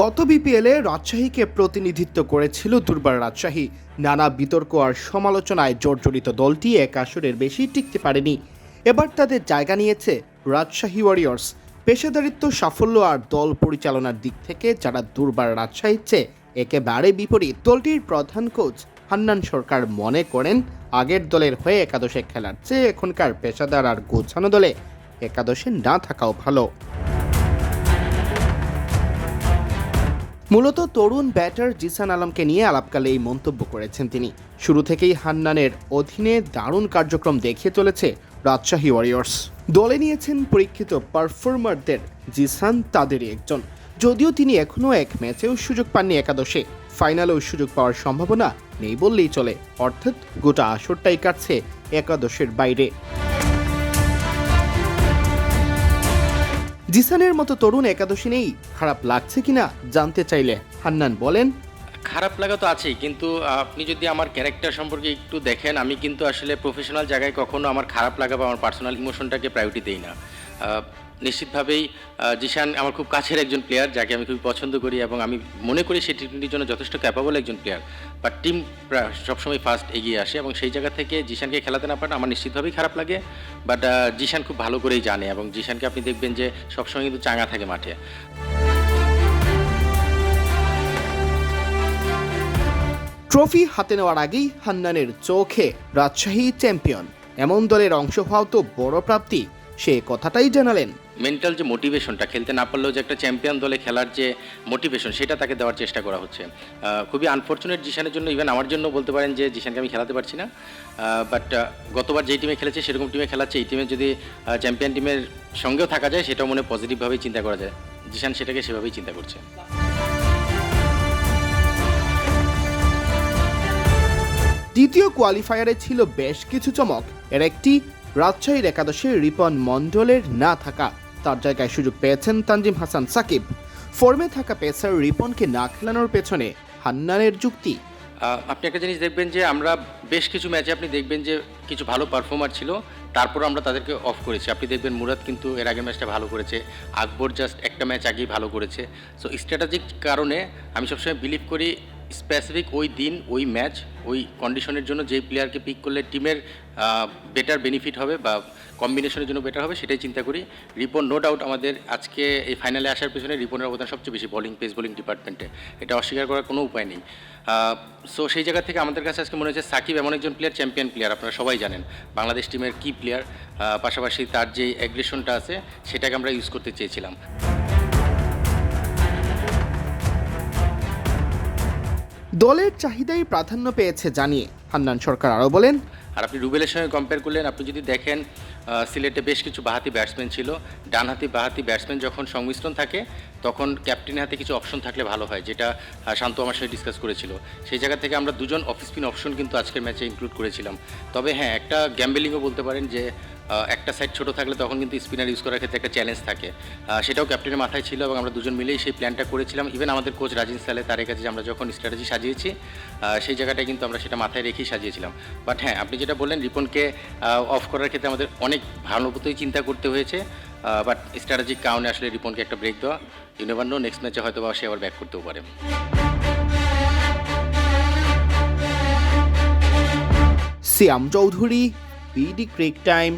গত বিপিএলে রাজশাহীকে প্রতিনিধিত্ব করেছিল দুর্বার রাজশাহী। নানা বিতর্ক আর সমালোচনায় জর্জরিত দলটি এক আসরের বেশি টিকতে পারেনি। এবার তাদের জায়গা নিয়েছে রাজশাহী ওয়ারিয়র্স। পেশাদারিত্ব, সাফল্য আর দল পরিচালনার দিক থেকে যারা দুর্বার রাজশাহীর চেয়ে একেবারে বিপরীত। দলটির প্রধান কোচ হান্নান সরকার মনে করেন, আগের দলের হয়ে একাদশে খেলার চেয়ে এখনকার পেশাদার আর গোছানো দলে একাদশে না থাকাও ভালো। মূলত তরুণ ব্যাটার জিসান আলমকে নিয়ে আলাপকালে এই মন্তব্য করেছেন তিনি। শুরু থেকেই হান্নানের অধীনে দারুণ কার্যক্রম দেখিয়ে চলেছে রাজশাহী ওয়ারিয়র্স। দলে নিয়েছেন পরীক্ষিত পারফর্মারদের, জিসান তাদেরই একজন। যদিও তিনি এখনও এক ম্যাচেও সুযোগ পাননি একাদশে, ফাইনালেও সুযোগ পাওয়ার সম্ভাবনা নেই বললেই চলে। অর্থাৎ গোটা আসরটাই কাটছে একাদশের বাইরে। জিসানের মতো তরুণ একাদশী নেই, খারাপ লাগছে কিনা জানতে চাইলে হান্নান বলেন, খারাপ লাগা তো আছেই, কিন্তু আপনি যদি আমার ক্যারেক্টার সম্পর্কে একটু দেখেন, আমি কিন্তু আসলে প্রফেশনাল জায়গায় কখনো আমার খারাপ লাগা বা আমার পার্সোনাল ইমোশনটাকে প্রায়োরিটি দেই না। নিশ্চিতভাবেই জিশান আমার খুব কাছের একজন প্লেয়ার, যাকে আমি খুবই পছন্দ করি এবং আমি মনে করি সে টি-20 জন্য যথেষ্ট ক্যাপাবল একজন প্লেয়ার। বাট টিম সবসময় ফার্স্ট এগিয়ে আসে এবং সেই জায়গা থেকে জিশানকে খেলাতে না পারে আমার নিশ্চিতভাবেই খারাপ লাগে। বাট জিশান খুব ভালো করেই জানে এবং জিশানকে আপনি দেখবেন যে সবসময় কিন্তু চাঙ্গা থাকে মাঠে। ট্রফি হাতে নেওয়ার আগেই হান্নানের চোখে রাজশাহী চ্যাম্পিয়ন, এমন দলের অংশ হওয়াও তো বড় প্রাপ্তি, সে কথাটাই জানালেন। মেন্টাল যে মোটিভেশনটা, খেলতে না পারলেও যে একটা চ্যাম্পিয়ন দলে খেলার যে মোটিভেশন, সেটা তাকে দেওয়ার চেষ্টা করা হচ্ছে। খুবই আনফর্চুনেট জিশানের জন্য, ইভেন আমার জন্য বলতে পারেন যে জিশানকে আমি খেলাতে পারছি না। বাট গতবার যেই টিমে খেলেছে সেরকম টিমে খেলাচ্ছে, এই টিমে যদি চ্যাম্পিয়ন টিমের সঙ্গেও থাকা যায় সেটাও মনে পজিটিভভাবেই চিন্তা করা যায়। জিশান সেটাকে সেভাবেই চিন্তা করছে। দ্বিতীয় কোয়ালিফায়ারে ছিল বেশ কিছু চমক। এর একটি রাজশাহীর একাদশে রিপন মণ্ডলের না থাকা, তার জায়গায় সুযোগ পেয়েছেন তানজিম হাসান সাকিব। ফর্মে থাকা পেসার রিপনকে না খেলানোর পেছনে হান্নানের যুক্তি। আপনি একটা জিনিস দেখবেন যে আমরা বেশ কিছু ম্যাচে আপনি দেখবেন যে কিছু ভালো পারফর্মার ছিল, তারপর আমরা তাদেরকে অফ করেছি। আপনি দেখবেন মুরাদ কিন্তু এর আগের ম্যাচটা ভালো করেছে, আকবর জাস্ট একটা ম্যাচ আগেই ভালো করেছে। সো স্ট্র্যাটেজিক কারণে আমি সবসময় বিলিভ করি স্পেসিফিক ওই দিন, ওই ম্যাচ, ওই কন্ডিশনের জন্য যেই প্লেয়ারকে পিক করলে টিমের বেটার বেনিফিট হবে বা কম্বিনেশনের জন্য বেটার হবে সেটাই চিন্তা করি। রিপন নো ডাউট আমাদের আজকে এই ফাইনালে আসার পেছনে রিপনের অবদান সবচেয়ে বেশি, পেস বোলিং ডিপার্টমেন্টে, এটা অস্বীকার করার কোনো উপায় নেই। সো সেই জায়গা থেকে আমাদের কাছে আজকে মনে হচ্ছে সাকিব এমন একজন প্লেয়ার, চ্যাম্পিয়ন প্লেয়ার, আপনারা সবাই জানেন, বাংলাদেশ টিমের কি প্লেয়ার। পাশাপাশি তার যে অ্যাগ্রেশনটা আছে সেটাকে আমরা ইউজ করতে চেয়েছিলাম। দলের চাহিদাই প্রাধান্য পেয়েছে জানিয়ে হান্নান সরকার আরও বলেন, আর আপনি রুবেলের সঙ্গে কম্পেয়ার করলেন, আপনি যদি দেখেন সিলেটে বেশ কিছু বাঁহাতি ব্যাটসম্যান ছিল, ডানহাতি বাঁহাতি ব্যাটসম্যান যখন সংমিশ্রণ থাকে তখন ক্যাপ্টেনের হাতে কিছু অপশন থাকলে ভালো হয়, যেটা শান্ত আমার সাথে ডিসকাস করেছিল। সেই জায়গা থেকে আমরা দুজন অফ স্পিন অপশন কিন্তু আজকের ম্যাচে ইনক্লুড করেছিলাম। তবে হ্যাঁ, একটা গ্যাম্বেলিংও বলতে পারেন যে একটা সাইড ছোটো থাকলে তখন কিন্তু স্পিনার ইউজ করার ক্ষেত্রে একটা চ্যালেঞ্জ থাকে, সেটাও ক্যাপ্টেনের মাথায় ছিল এবং আমরা দুজন মিলেই সেই প্ল্যানটা করেছিলাম। ইভেন আমাদের কোচ রাজিন সালে তার কাছে আমরা যখন স্ট্র্যাটেজি সাজিয়েছি সেই জায়গাটায় কিন্তু আমরা সেটা মাথায় রেখেই সাজিয়েছিলাম। বাট হ্যাঁ, আপনি যেটা বললেন রিপনকে অফ করার ক্ষেত্রে আমাদের অনেক ভালো মতোই চিন্তা করতে হয়েছে। বাট স্ট্র্যাটেজিক কারণে আসলে রিপনকে একটা ব্রেক দেওয়া, ইউ নেভার নো, নেক্সট ম্যাচে হয়তো বা সে আবার ব্যাক করতেও পারে। সিয়াম চৌধুরী, বিডি ক্রিক টাইম।